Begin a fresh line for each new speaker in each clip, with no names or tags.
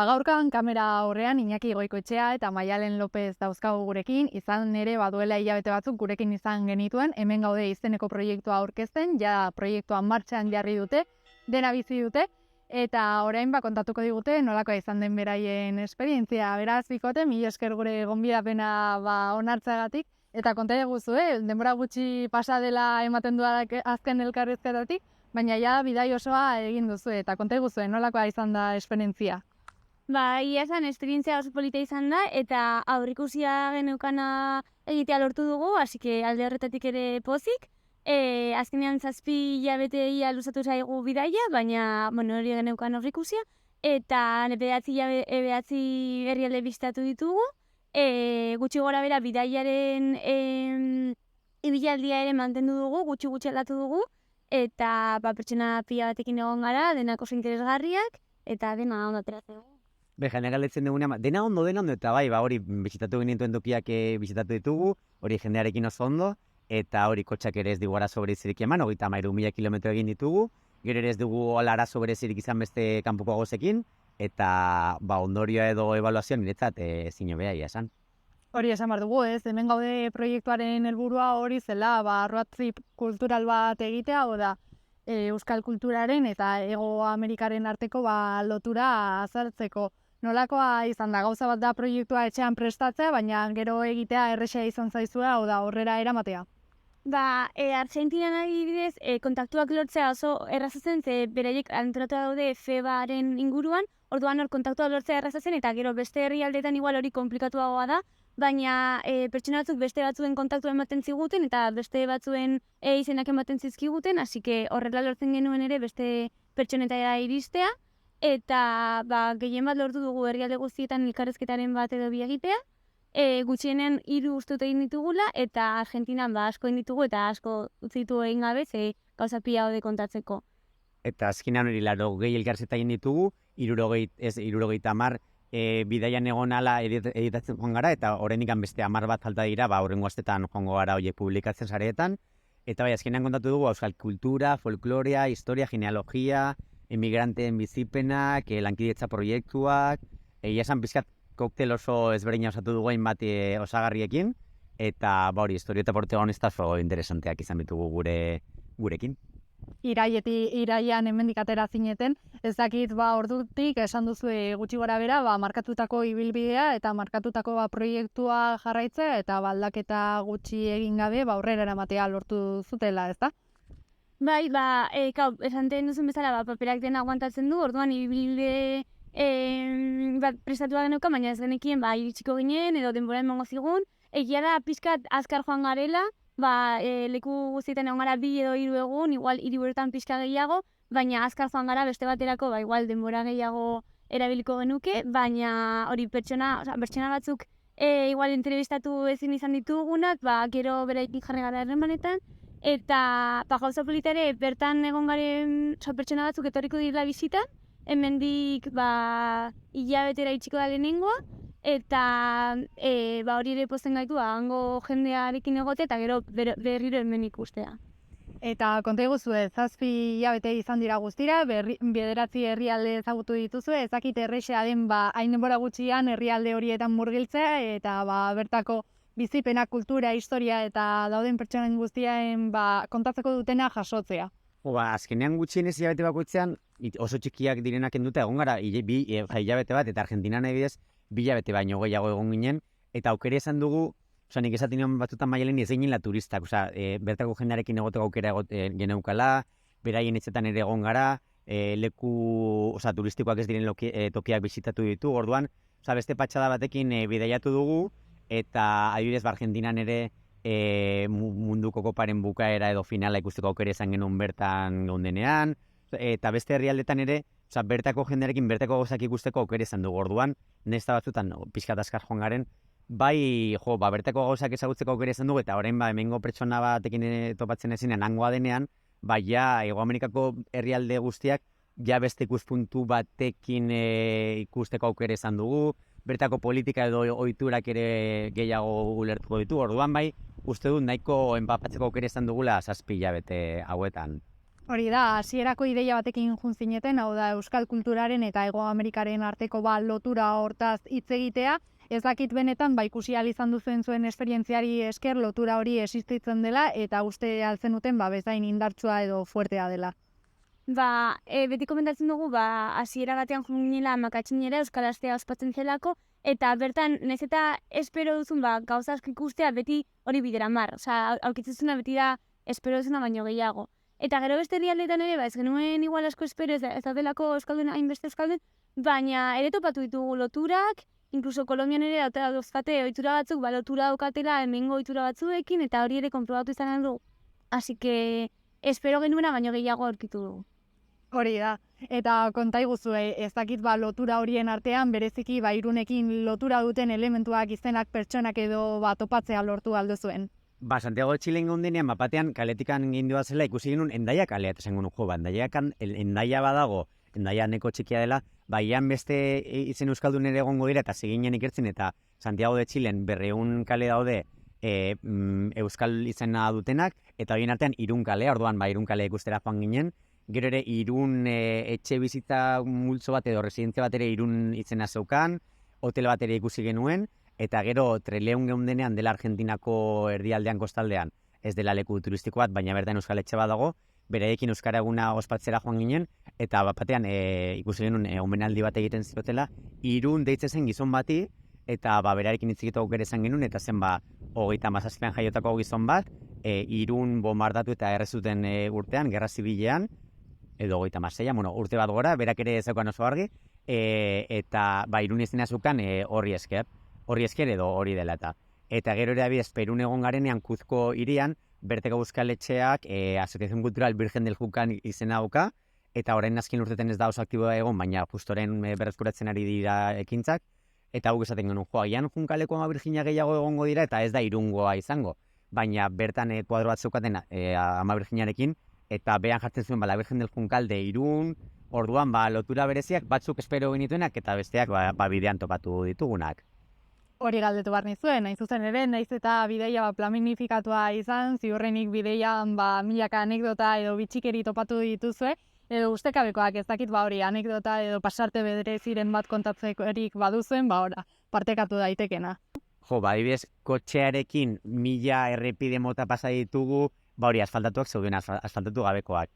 Gaurkan kamera aurrean Iñaki Goikoetxea eta Maialen Lopez dauzkagu gurekin, izan ere baduela hilabete batzuk gurekin izan genituen, hemen gaude izeneko proiektua aurkezten, ja proiektua martxan jarri dute, dena bizi dute, eta orain kontatuko digute nolakoa izan den beraien esperientzia. Beraz, bikote, mila esker gure gonbidapena onartzeagatik, eta konta eguzu, denbora gutxi pasa dela ematen duadak azken elkarrizketatik, baina ja bidai osoa egin duzu, eta konta eguzu, nolakoa izan da esperientzia.
Ia esan, esperientzia oso polita izan da, eta aurrikusia geneukana egitea lortu dugu, hasi que alde horretatik ere pozik. Azkenean 7 hilabete ia luzatu zaigu bidaia, baina hori geneukan aurrikusia. Eta 9 herrialde bisitatu ditugu. Gutxi gora bera bidaiaren ibilaldia ere mantendu dugu, gutxi aldatu dugu. Eta pertsona pila batekin egon gara, denak oso interesgarriak, eta dena ondo ateratzen dugu.
Jendea galdetzen dugunean, dena ondo, eta bai, hori bizitatu genituen tokiak bizitatu ditugu, hori jendearekin oso ondo, eta hori kotxak ere ez digu arazo berezirik eman, 33.000 kilometro egin ditugu, gero ere ez dugu arazo berezirik izan beste kanpoko gozekin, eta ondorioa edo ebaluazioa niretzat ezin hobea esan.
Hori esan behar dugu, hemen gaude proiektuaren helburua hori zela, road-trip kultural bat egitea, da euskal kulturaren eta Hego Amerikaren arteko lotura azaltzeko. Nolakoa izan da, gauza bat da proiektua etxean prestatzea, baina gero egitea erresa izan zaizua, horrera eramatea.
Argentinan adibidez, kontaktuak lortzea oso errazazen, ze beraiek antolatu daude FEBaren inguruan, orduan hor kontaktuak lortzea errazazen, eta gero beste herrialdeetan igual hori komplikatuagoa da, baina pertsona batzuk beste batzuen kontaktua ematen ziguten, eta beste batzuen izenak ematen zizkiguten, hasi que horrela lortzen genuen ere beste pertsonetara iristea, eta gehien bat lortu dugu herrialde guztietan elkarrezketaren bat edo bi egitea, gutxienen 3 uste dut egin ditugula, eta Argentinan asko egin ditugu, eta asko utzi ditu egin gabe, ze gauza pila hode kontatzeko.
Eta azkenean hori 80 elkarrizketa egin ditugu, 70 bidaian egon ala editatzen joan gara, eta oraindik beste 10 bat falta dira, hurrengo astetan joango gara horiek publikatzen sareetan, eta azkenean kontatu dugu euskal kultura, folklorea, historia, genealogia, emigranteen bizipenak, lankidetza proiektuak, esan pizkat koktel oso ezberdina osatu dugu hainbat osagarriekin, eta hori historia eta protagonista oso interesanteak izan ditugu gurekin.
Iraian hemendik atera zineten, ez dakit ordutik esan duzu gutxi gora bera, markatutako ibilbidea eta markatutako proiektua jarraitzea, eta aldaketa gutxi egin gabe aurrera eramatea lortu zutela, ezta?
Bai, esanten duzun bezala, paperak dena aguantatzen du, orduan ibilbide prestatua geneuka, baina ez genekien iritsiko ginen, edo denbora emango zigun. Egia da, pixkat azkar joan garela, leku guztietan egon gara 2 edo 3 egun, igual 3 uretan pixka gehiago, baina azkar joan gara beste baterako, igual denbora gehiago erabiliko genuke, baina hori pertsona batzuk igual entrevistatu ezin izan ditugunak, gero beraikin jarri gara erremanetan, eta gauza polita ere bertan egon garen pertsona batzuk etorriko dira bisitan, hemendik hilabetera itxiko da lehenengoa, eta hori ere pozten gaitu hango jendearekin egote, eta gero berriro hemen ikustea.
Eta konta eguzu, 7 hilabete izan dira guztira, 9 herrialde ezagutu dituzu, ezakit errexea den hain denbora gutxian herrialde horietan murgiltzea, eta bertako bizipena, kultura, historia eta dauden pertsonen guztien kontatzeko dutena jasotzea.
Azkenean gutxienez hilabete bakoitzean, oso txikiak direnak enduta egon gara, hilabete bat, eta Argentinan ebidez, 2 hilabete baino gehiago egon ginen, eta aukera esan dugu, nik esaten nion batzutan Maialen ez ginen turistak, bertako jendearekin egoteko aukera geneukala, beraien etxetan ere egon gara, leku turistikoak ez diren tokiak bisitatu ditu, orduan, beste patxada batekin bidaiatu dugu, eta adibidez Argentinan ere munduko koparen bukaera edo finala ikusteko aukera izan genuen bertan gaundenean, eta beste herrialdetan ere, bertako jendearekin bertako gauzak ikusteko aukera izan dugu, orduan, nesta batzutan pixkat azkar joan garen, bertako gauzak ezagutzeko aukera izan dugu, eta orain hemengo pertsona batekin topatzen ezinean hangoa denean, Hego Amerikako herrialde guztiak beste ikuspuntu batekin ikusteko aukera izan dugu, bertako politika edo ohiturak ere gehiago ulertuko ditu, orduan uste dut nahiko enpapatzeko aukera izan dugula 7 hilabete hauetan.
Hori da, hasierako ideia batekin jun zineten, hau da euskal kulturaren eta Hego Amerikaren arteko lotura hortaz hitz egitea. Ez dakit benetan ikusi ahal izan duzuen zuen esperientziari esker lotura hori existitzen dela eta uste alzenuten bezain indartsua edo fuertea dela.
Beti komentatzen dugu, hasiera batean junginela makatxinera Euskal Astea ospatzen zelako, eta bertan, nahiz eta espero duzun gauza asko ikustea beti hori bidera mar. Osea, aurkitzezuna beti da espero duzuna baino gehiago. Eta gero beste herrialdeetan ere, ez genuen igual asko espero ez daudelako euskaldun, hainbeste euskaldun, baina ere topatu ditugu loturak, inkluso Kolonbian ere dauzkate ohitura batzuk, lotura daukatela hemengo ohitura batzuekin, eta hori ere konprobatu izan dugu. Así que espero genuena baino gehiago aurkitu dugu.
Hori da, eta konta iguzue, ez dakit lotura horien artean, bereziki Irunekin lotura duten elementuak, izenak, pertsonak edo topatzea lortu aldo zuen.
Santiago de Txilen gondenean, batean kaletikan gindua zela, ikusi genuen Endaia kalea, eta zengun Endaia badago, Endaia neko txikia dela, ian beste izen euskaldun ere egongo dira, eta seginen ikertzen, eta Santiago de Txilen 200 kale daude euskal izena dutenak, eta horien artean Irun kalea, orduan Irun kalea ikustera joan ginen, gero ere Irun etxe bizitza multzo bat edo residentzia bat ere Irun izena zeukan, hotel bat ere ikusi genuen, eta gero Treleun geundenean dela Argentinako erdialdean kostaldean, ez dela leku turistiko bat, baina bertan euskal etxe bat dago, beraiekin euskara eguna ospatzera joan ginen, eta batean ikusi genuen omenaldi bat egiten zirotela, Irun deitzen zen gizon bati, eta berarekin hitz egiteko aukera izan genuen, eta zen 37an jaiotako gizon bat, Irun bombardatu eta errezuten urtean, Gerra Zibilean, edo 36an, urte bat gora, berak ere ezaukan oso argi, eta Irun izena zukan horri esker edo hori dela eta. Eta gero ere abidez, Perun egon garenean Kuzko hirian, berteko euskaletxeak Asociación Cultural Virgen del Jukan izena dauka, eta orain azken urteten ez da oso aktiboa egon, baina justoren berreskuratzen ari dira ekintzak, eta guk esaten genuen, agian Junkaleko Ama Virginia gehiago egongo dira, eta ez da Irungoa izango, baina bertan kuadro bat zeukaten Ama Virginiarekin, eta behan jartzen zuen la Virgen del Junkal de Irun, orduan lotura bereziak batzuk espero genituenak, eta besteak bidean topatu ditugunak.
Hori galdetu behar nizuen, nahi zuzen ere, nahiz eta bideia planinifikatua izan, ziurrenik bideian milaka anekdota edo bitxikeri topatu dituzue, edo ustekabekoak ez dakit hori anekdota edo pasarte bedereziren bat kontatzekorik baduzuen, partekatu daitekena.
Adibidez, kotxearekin 1000 errepide mota pasa ditugu, hori asfaltatuak zeuden, asfaltatu gabekoak.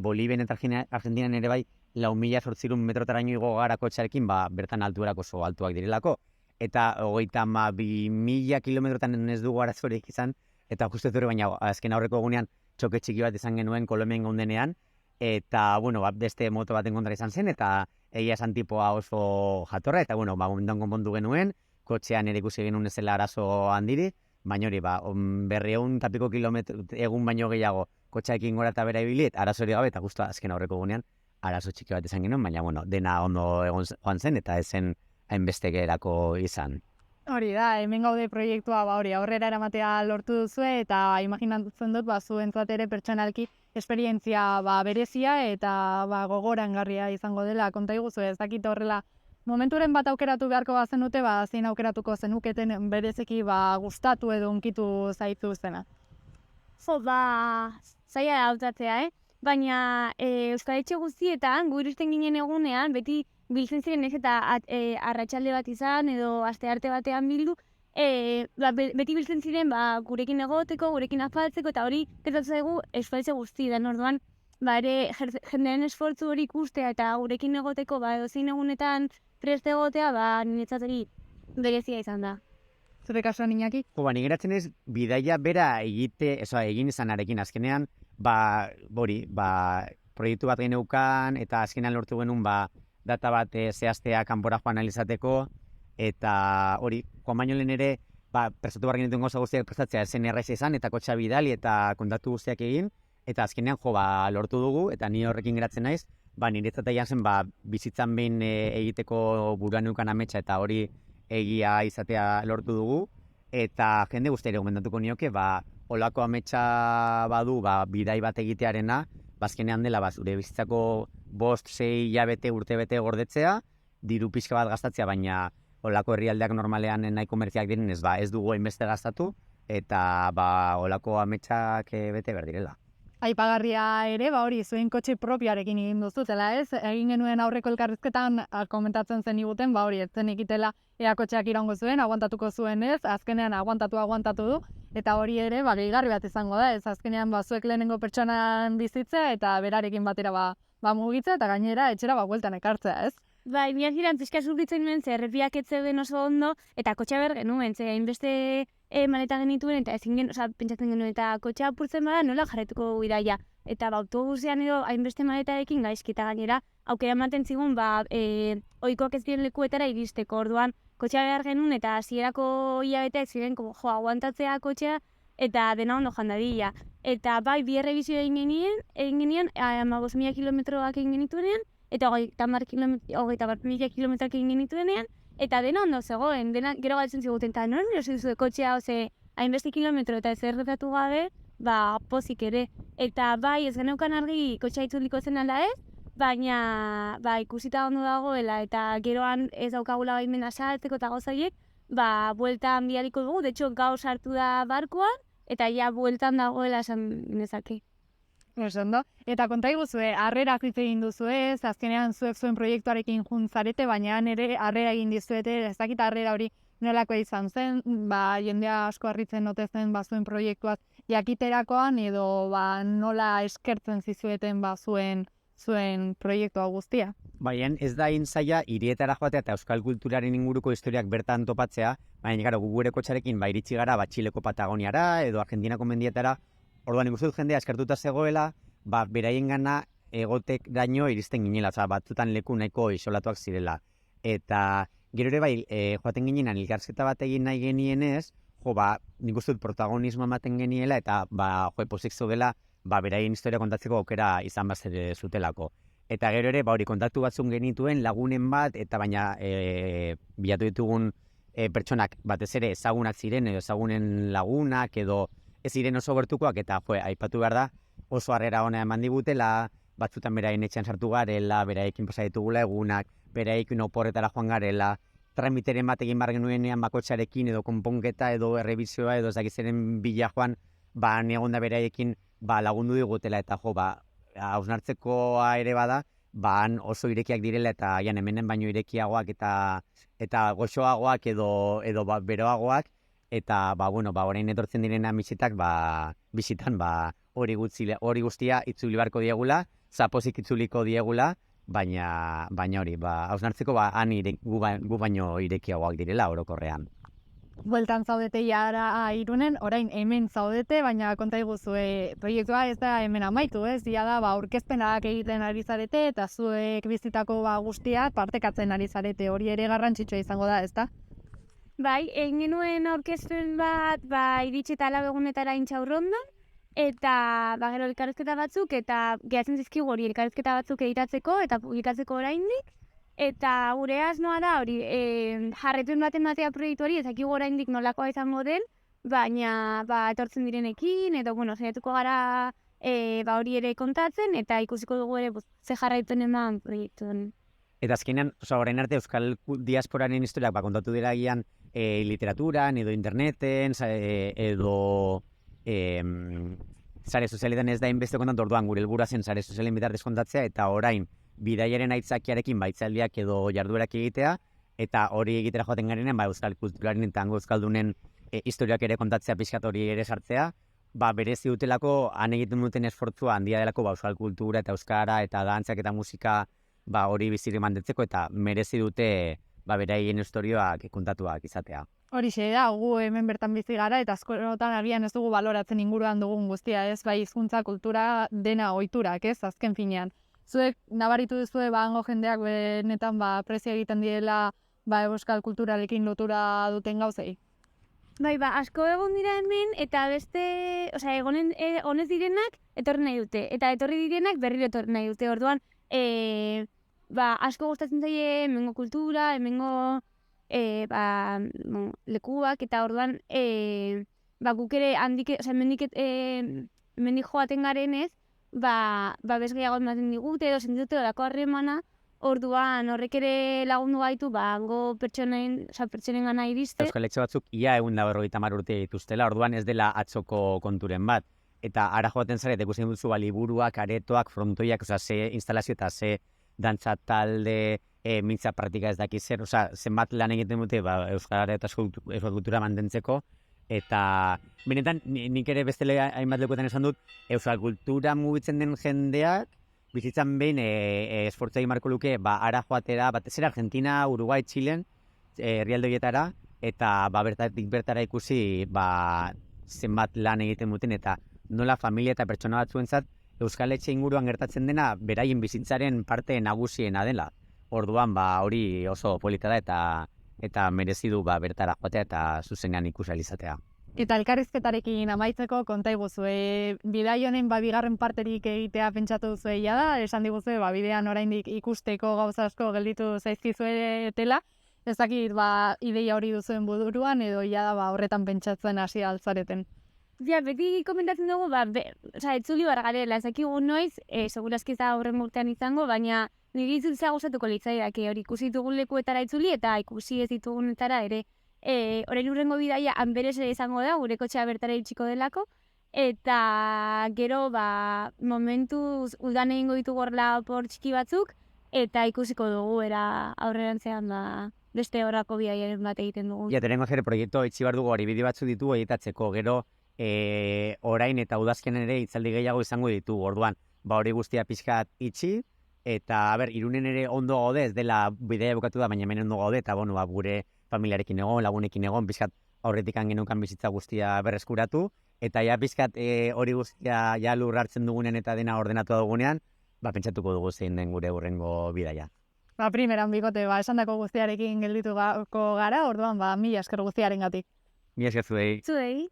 Bolivian eta Argentinan ere 4.800 metrotaraino igo gara kotxearekin, bertan altuerak oso altuak direlako. Eta 32.000 kilometrotan ez dugu arazorik izan, eta justu zure baina azken aurreko egunean txoke txiki bat izan genuen Kolonbian gaundenean, eta, beste moto baten kontra izan zen, eta egia esan tipoa oso jatorra, eta, momentan konpondu genuen, kotxean ere ikusi genuen ezela arazo handiri, baina hori, 200 eta piko kilometro egun baino gehiago kotxeekin gora eta bera ibilit, arazo hori gabe, eta justu azken aurreko egunean arazo txiki bat izan genuen, baina, dena ondo egon joan zen, eta ezen hainbestegerako izan.
Hori da, hemen gaude proiektua aurrera eramatea lortu duzue, eta imaginatzen dut zuentzat ere pertsonalki esperientzia berezia eta gogorangarria izango dela. Konta iguzu, ez dakit horrela momenturen bat aukeratu beharko bazenute, zein aukeratuko zenuketen bereziki gustatu edo unkitu zaitu zena.
Zaila da hautatzea, baina Euskal Etxe guztietan, gu iristen ginen egunean, beti biltzen ziren ez eta arratsalde bat izan edo astearte batean bildu, beti biltzen ziren gurekin egoteko, gurekin afaltzeko, eta hori gertatu zaigu Euskal Etxe guztietan, orduan ere jendearen esfortzu hori ikustea eta gurekin egoteko edozein egunetan preste egotea, niretzat hori berezia izan da.
Zure kasuan, Iñaki?
Nik geratzen ez, bidaia bera egin izanarekin azkenean, proiektu bat geneukan, eta azkenean lortu genuen data bat zehaztea kanpora joan analizateko, eta hori, joan baino lehen ere, prestatu behar genituen gauza guztiak prestatzea zen erraiza izan, eta kotxa bidali eta kontatu guztiak egin, eta azkenean lortu dugu, eta ni horrekin geratzen naiz, niretzat egin zen bizitzan behin egiteko buruan neukan ametsa, eta hori egia izatea lortu dugu, eta jende guztiari gomendatuko nioke, holako ametsa badu bidai bat egitearena, bazkenean dela zure bizitzako 5-6 hilabete urtebete gordetzea, diru pixka bat gastatzea, baina holako herrialdeak normalean nahi komertziak diren ez dugu hainbeste gastatu, eta holako ametsak bete behar direla.
Aipagarria ere, hori, zuen kotxe propioarekin egin duzutela, ez? Egin genuen aurreko elkarrizketan komentatzen zen iguten, hori, ez zen ikitela ea kotxeak iraungo zuen, aguantatuko zuen ez, azkenean aguantatu du, eta hori ere, gehigarri bat izango da, ez? Azkenean, zuek lehenengo pertsonan bizitzea, eta berarekin batera, mugitzea, eta gainera, etxera, bueltan ekartzea, ez?
Bai, miak giran pixka zurritzen nuen, ze errepiak etzeuden oso ondo, eta kotxa behar genuen, ze hainbeste maleta genituen, eta pentsatzen genuen, eta kotxa apurtzen bada nola jarretuko gidaia. Eta autobusean edo hainbeste maletarekin gaizkita gainera, aukera ematen zigun, ohikoak ez diren lekuetara iristeko, orduan, kotxa behar genuen, eta hasierako hilabeteak ziren, aguantatzea kotxea, eta dena ondo jandadila. Eta bai, bi errebizio egin genien, 15.000 kilometroak egin genituenean, eta 30.000 kilometroak egin genituenean, eta dena ondo zegoen, gero galtzen ziguten, eta non erosi duzu kotxea, hainbeste kilometro eta ez erretatu gabe, pozik ere. Eta bai, ez geneukan argi kotxea itzuliko zen ala ez, baina ikusita ondo dagoela, eta geroan ez daukagula baimena saltzeko eta gauzaiek, bueltan bialiko dugu, de hecho gaur sartu da barkoan, eta ja bueltan dagoela esan genezake.
Ondo. Eta konta iguzue, harrerak hitz egin duzue, azkenean zuek zuen proiektuarekin juntzarete, baina ere harrera egin dizuete, ez dakit harrera hori nolakoa izan zen, jendea asko harritzen ote zen zuen proiektuaz jakiterakoan, edo nola eskertzen zizueten zuen proiektua guztia.
Baina ez da zaila hirietara joatea eta euskal kulturaren inguruko historiak bertan topatzea, baina gure kotxarekin iritsi gara Txileko Patagoniara edo Argentinako mendietara. Orduan ikusten dut jendea eskertuta zegoela, beraien gana egotek daño iristen ginela, batzutan leku nahiko isolatuak zirela. Eta gero ere joaten ginenan elkarrizketa bat egin nahi genienez, nik uste dut protagonismo ematen geniela eta pozik zeudela beraien historia kontatzeko aukera izan bazere zutelako. Eta gero ere hori kontaktu batzun genituen lagunen bat, eta baina bilatu ditugun pertsonak batez ere ezagunak ziren edo ezagunen lagunak edo ez ziren oso gertukoak, eta aipatu behar da oso harrera ona eman digutela, batzutan beraien etxean sartu garela, beraiekin pasa ditugula egunak, beraiekin oporretara joan garela, tramiteren bat egin behar genuenean bakotxarekin edo konponketa edo errebizioa edo ez dakizaren bila joan, egon da beraiekin lagundu digutela, eta hausnartzekoa ere bada, han oso irekiak direla eta hemenen baino irekiagoak eta goxoagoak edo beroagoak, eta orain etortzen direna bizitan hori guztia itzuli beharko diegula, zapozik itzuliko diegula, baina hori, hausnartzeko han gu baino irekiagoak direla orokorrean.
Bueltan zaudete jara Irunen, orain hemen zaudete, baina konta iguzue proiektua ez da hemen amaitu, ez? Ia da, aurkezpenak egiten ari zarete eta zuek bizitako guztia partekatzen ari zarete, hori ere garrantzitsua izango da, ezta?
Bai, egin genuen aurkezpen bat, iritsi eta egunetara Intxaurrondon, eta gero elkarrizketa batzuk, eta gehatzen zizkigu hori elkarrizketa batzuk editatzeko eta publikatzeko oraindik, eta gure asmoa da hori, jarretuen baten batea proiektu hori, ezakigu oraindik nolakoa izango den, baina etortzen direnekin, edo saiatuko gara hori ere kontatzen, eta ikusiko dugu ere ze jarraitzen eman proiektuan.
Eta azkenean, orain arte euskal diasporaren historiak kontatu dira gian literaturan, edo interneten, edo sare sozialetan ez da inbeste kontatu, orduan gure helburua zen sare sozialen bitartez kontatzea, eta orain bidaiaren aitzakiarekin baitzaldiak edo jarduerak egitea, eta hori egitera joaten garenean euskal kulturaren eta euskaldunen historiak ere kontatzea pixkat hori ere sartzea, berezi dutelako han egiten duten esfortzua handia delako euskal kultura eta euskara eta dantzak eta musika hori bizirik mantentzeko, eta merezi dute beraien historioak kontatuak izatea.
Horixe da, gu hemen bertan bizi gara, eta askotan agian ez dugu baloratzen inguruan dugun guztia, ez? Hizkuntza, kultura, dena ohiturak, ez? Azken finean. Zuek nabaritu duzue hango jendeak benetan prezio egiten diela euskal kulturarekin lotura duten gauzei?
Bai, asko egon dira hemen, eta beste, egonez direnak etorri nahi dute, eta etorri direnak berriro etorri nahi dute, orduan, asko gustatzen zaie hemengo kultura, hemengo lekuak, eta orduan guk ere hemendik joaten garenez, bez gehiago ematen digute edo sentitute olako harremana, orduan horrek ere lagundu gaitu hango pertsonen gana iriste.
Euskal etxe batzuk ia 150 urte dituztela, orduan ez dela atzoko konturen bat. eta ara joaten zara, eta ikusten duzu liburuak, aretoak, frontoiak, osea, ze instalazio eta ze dantza talde, mintza praktika ez dakiz zer, osea, zenbat lan egiten dute, euskara eta euskal kultura mantentzeko, eta benetan, nik ere bestele hainbat lekuetan esan dut, euskal kultura mugitzen den jendeak, bizitzan behin esfortza egin marko luke, ara joatera, batez ere Argentina, Uruguai, Txilen, herrialde horietara, eta bertatik bertara ikusi zenbat lan egiten duten, eta nola familia eta pertsona batzuentzat Euskal Etxe inguruan gertatzen dena beraien bizitzaren parte nagusiena dela. Orduan hori oso polita da eta merezi du bertara joatea eta zuzenean ikusi ahal izatea.
Eta elkarrizketarekin amaitzeko konta iguzu, bidai honen bigarren parterik egitea pentsatu duzu da, esan diguzu bidean oraindik ikusteko gauza asko gelditu zaizkizuetela, ez dakit ideia hori duzuen buruan edo da horretan pentsatzen hasi altzareten.
Ja, beti komentatzen dugu, etzuli garela, ez dakigu noiz, segurazki ez da horren urtean izango, baina niri itzultzea gustatuko litzaidake hori ikusi ditugun lekuetara itzuli eta ikusi ez ditugunetara ere. Orain urrengo bidaia Anberes ere izango da, gure kotxea bertara itxiko delako, eta gero momentuz udan egingo ditugu horrela opor txiki batzuk, eta ikusiko dugu aurrerantzean beste horrako bidaiaren bat egiten dugu.
Ja, tenengo zer proiektu itxi behar dugu hori bide batzu ditu editatzeko, gero orain eta udazken ere hitzaldi gehiago izango ditugu, orduan, hori guztia pixkat itxi, eta, Irunen ere ondo gaude, ez dela bidea bukatu da, baina hemen ondo gaude, eta, gure familiarekin egon, lagunekin egon, pixkat aurretik genukan bizitza guztia berreskuratu, eta ja pixkat hori guztia ja lur hartzen dugunean eta dena ordenatu dugunean, pentsatuko dugu zein den gure hurrengo bidaia.
Primeran bikote, esandako guztiarekin geldituko gara, orduan, mila esker guztiarengatik.
Mila esker zuei.
Zuei.